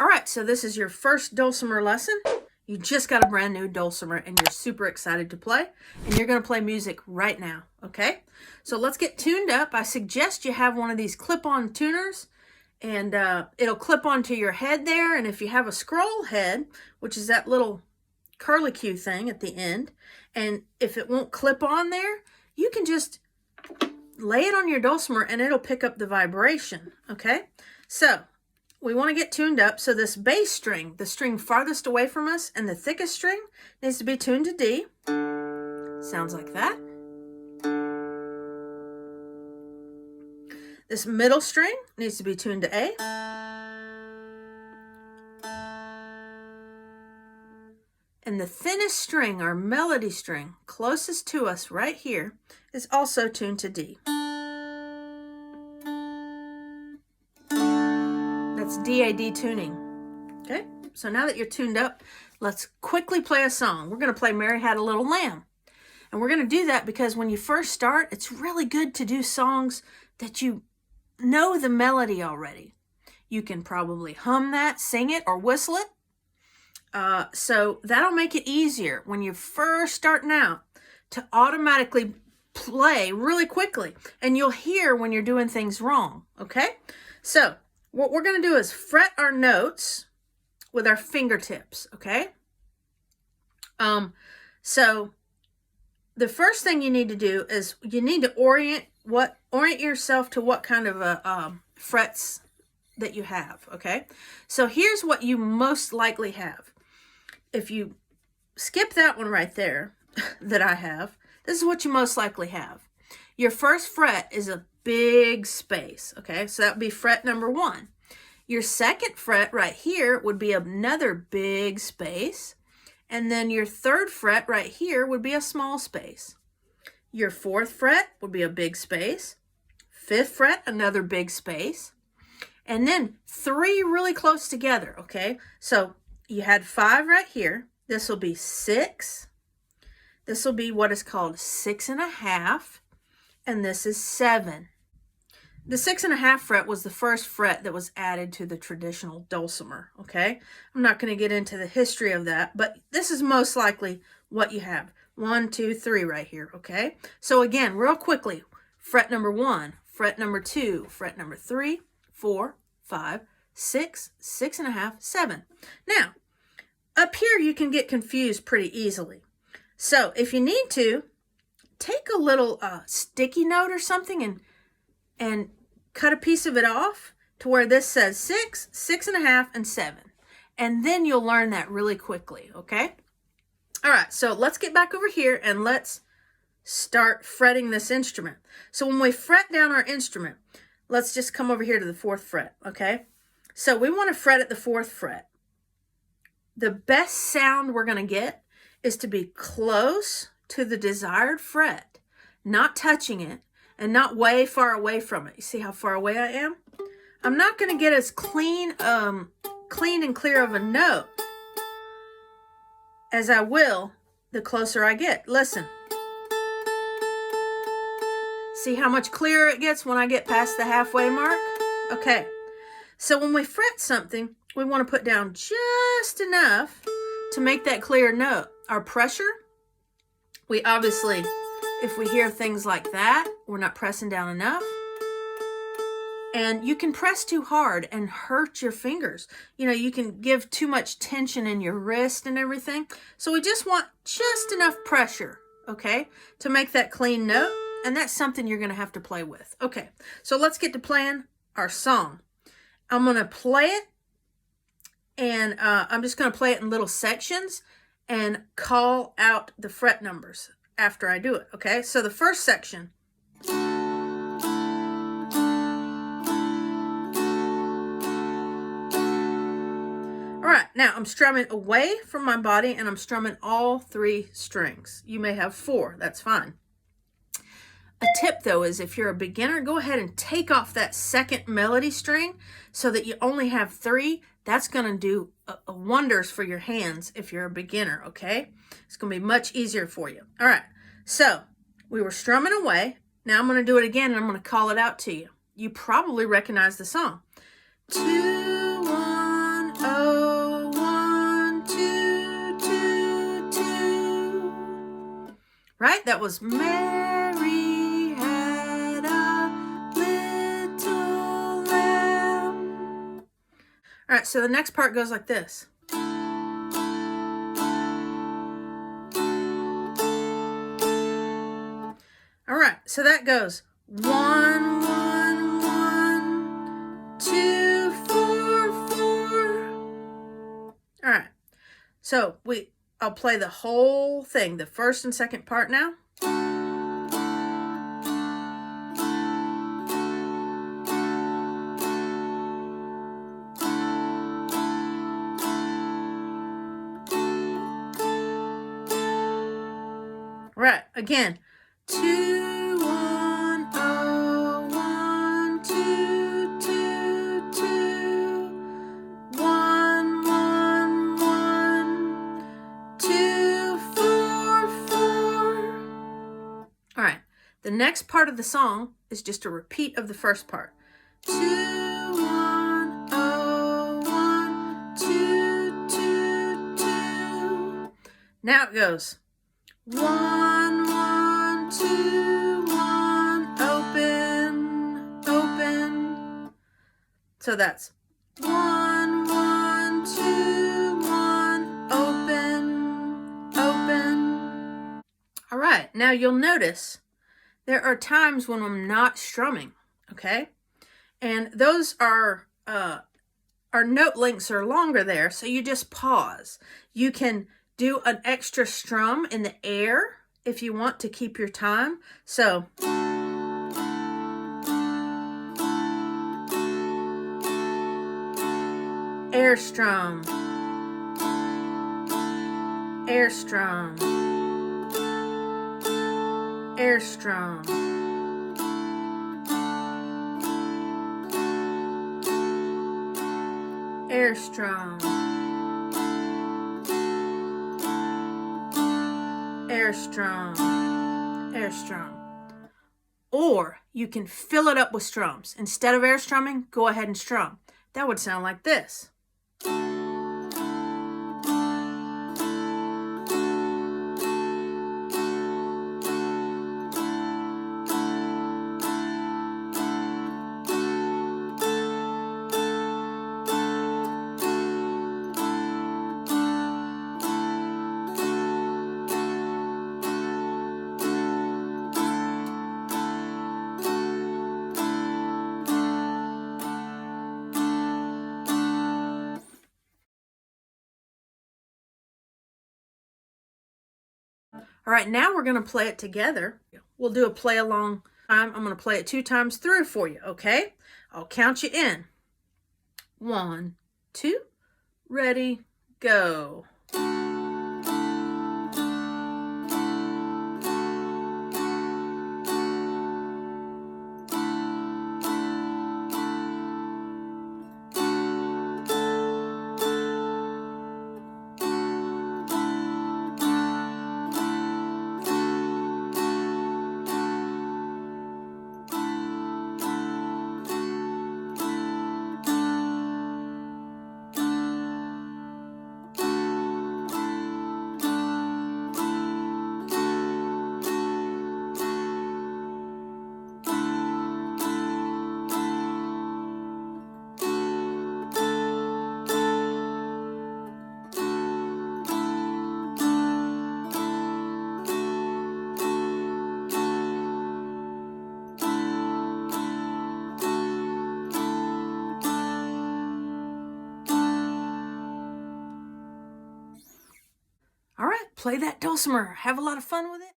All right, so this is your first dulcimer lesson. You just got a brand new dulcimer and you're super excited to play, and you're going to play music right now, okay? So let's get tuned up. I suggest you have one of these clip-on tuners, and it'll clip onto your head there, and if you have a scroll head, which is that little curlicue thing at the end, and if it won't clip on there, you can just lay it on your dulcimer and it'll pick up the vibration, okay? So we want to get tuned up. So this bass string, the string farthest away from us and the thickest string, needs to be tuned to D. Sounds like that. This middle string needs to be tuned to A. And the thinnest string, our melody string, closest to us right here, is also tuned to D. That's DAD tuning. Okay, so now that you're tuned up, let's quickly play a song. We're going to play Mary Had a Little Lamb. And we're going to do that because when you first start, it's really good to do songs that you know the melody already. You can probably hum that, sing it, or whistle it. So that'll make it easier when you're first starting out to automatically play really quickly. And you'll hear when you're doing things wrong, okay? So what we're going to do is fret our notes with our fingertips, okay? So the first thing you need to do is you need to orient yourself to what kind of frets that you have, okay? So here's what you most likely have. If you skip that one right there that I have, this is what you most likely have. Your first fret is a big space, okay? So that would be fret number 1. Your second fret right here would be another big space. And then your third fret right here would be a small space. Your fourth fret would be a big space. Fifth fret, another big space. And then 3 really close together, okay? So you had 5 right here. This will be 6. This will be what is called 6.5. And this is 7. The 6.5 fret was the first fret that was added to the traditional dulcimer, okay? I'm not going to get into the history of that, but this is most likely what you have. 1, 2, 3 right here, okay? So again, real quickly, fret number 1, fret number 2, fret number 3, 4, 5, 6, 6.5, 7. Now, up here you can get confused pretty easily. So if you need to, take a little sticky note or something and cut a piece of it off to where this says 6, 6.5, and 7. And then you'll learn that really quickly, okay? All right, so let's get back over here and let's start fretting this instrument. So when we fret down our instrument, let's just come over here to the 4th fret, okay? So we want to fret at the 4th fret. The best sound we're going to get is to be close to the desired fret, not touching it, and not way far away from it. You see how far away I am? I'm not going to get as clean and clear of a note as I will the closer I get. Listen. See how much clearer it gets when I get past the halfway mark? Okay. So when we fret something, we want to put down just enough to make that clear note. Our pressure, we obviously, if we hear things like that, we're not pressing down enough. And you can press too hard and hurt your fingers. You know, you can give too much tension in your wrist and everything. So we just want just enough pressure, okay, to make that clean note. And that's something you're going to have to play with. Okay, so let's get to playing our song. I'm going to play it, and I'm just going to play it in little sections and call out the fret numbers after I do it, okay? So the first section. All right, now I'm strumming away from my body, and I'm strumming all 3 strings. You may have 4, that's fine. A tip, though, is if you're a beginner, go ahead and take off that second melody string so that you only have 3. That's going to do wonders for your hands if you're a beginner, okay? It's going to be much easier for you. All right, so we were strumming away. Now I'm going to do it again, and I'm going to call it out to you. You probably recognize the song. 2, 1, 0. right, that was Mary had a little lamb. All right, so the next part goes like this. All right, so that goes 1, 1, 1, 2, 4, 4. All right, so I'll play the whole thing, the first and second part now. Right, again. 2, 1, 0, 1, 2, 2, 2. 1, 1, 1, 2, 4, 4. All right, the next part of the song is just a repeat of the first part. 2, 1, 0, 1, 2, 2, 2. Now it goes 1, 1, 2, 1, open, open. So that's 1, 1, 2, 1, open, open. All right, now you'll notice there are times when I'm not strumming, okay? And those are our note lengths are longer there, so you just pause. You can do an extra strum in the air if you want to keep your time. So air strum, air strum, air strum. Air strum, air strum, air strum. Or you can fill it up with strums. Instead of air strumming, go ahead and strum. That would sound like this. All right, now we're going to play it together. We'll do a play along. I'm going to play it 2 times through for you, okay? I'll count you in. 1, 2, ready, go. All right, play that dulcimer. Have a lot of fun with it.